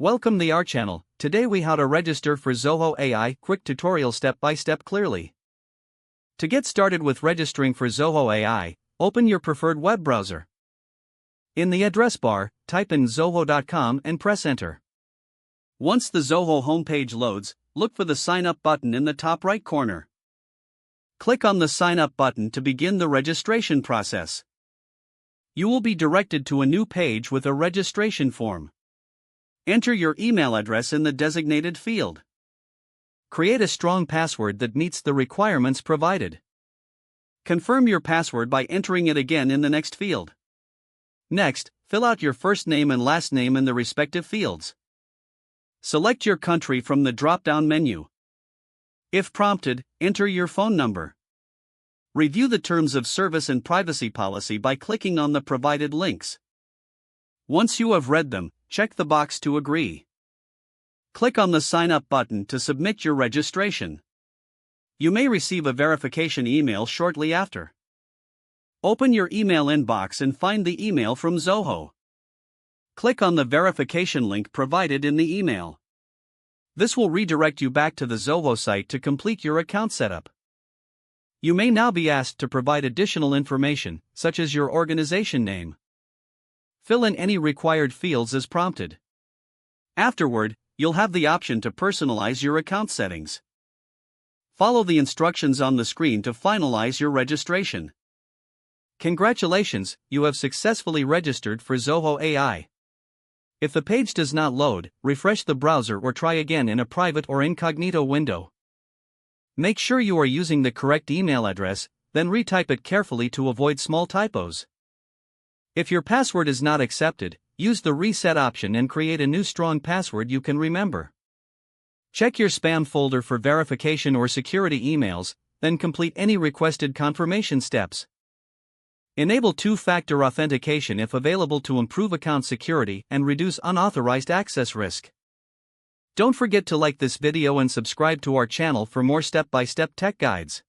Welcome to our channel. Today we how to register for Zoho AI, quick tutorial step by step clearly. To get started with registering for Zoho AI, open your preferred web browser. In the address bar, type in zoho.com and press enter. Once the Zoho homepage loads, look for the sign up button in the top right corner. Click on the sign up button to begin the registration process. You will be directed to a new page with a registration form. Enter your email address in the designated field. Create a strong password that meets the requirements provided. Confirm your password by entering it again in the next field. Next, fill out your first name and last name in the respective fields. Select your country from the drop-down menu. If prompted, enter your phone number. Review the terms of service and privacy policy by clicking on the provided links. Once you have read them, check the box to agree. Click on the Sign Up button to submit your registration. You may receive a verification email shortly after. Open your email inbox and find the email from Zoho. Click on the verification link provided in the email. This will redirect you back to the Zoho site to complete your account setup. You may now be asked to provide additional information, such as your organization name. Fill in any required fields as prompted. Afterward, you'll have the option to personalize your account settings. Follow the instructions on the screen to finalize your registration. Congratulations, you have successfully registered for Zoho AI. If the page does not load, refresh the browser or try again in a private or incognito window. Make sure you are using the correct email address, then retype it carefully to avoid small typos. If your password is not accepted, use the reset option and create a new strong password you can remember. Check your spam folder for verification or security emails, then complete any requested confirmation steps. Enable two-factor authentication if available to improve account security and reduce unauthorized access risk. Don't forget to like this video and subscribe to our channel for more step-by-step tech guides.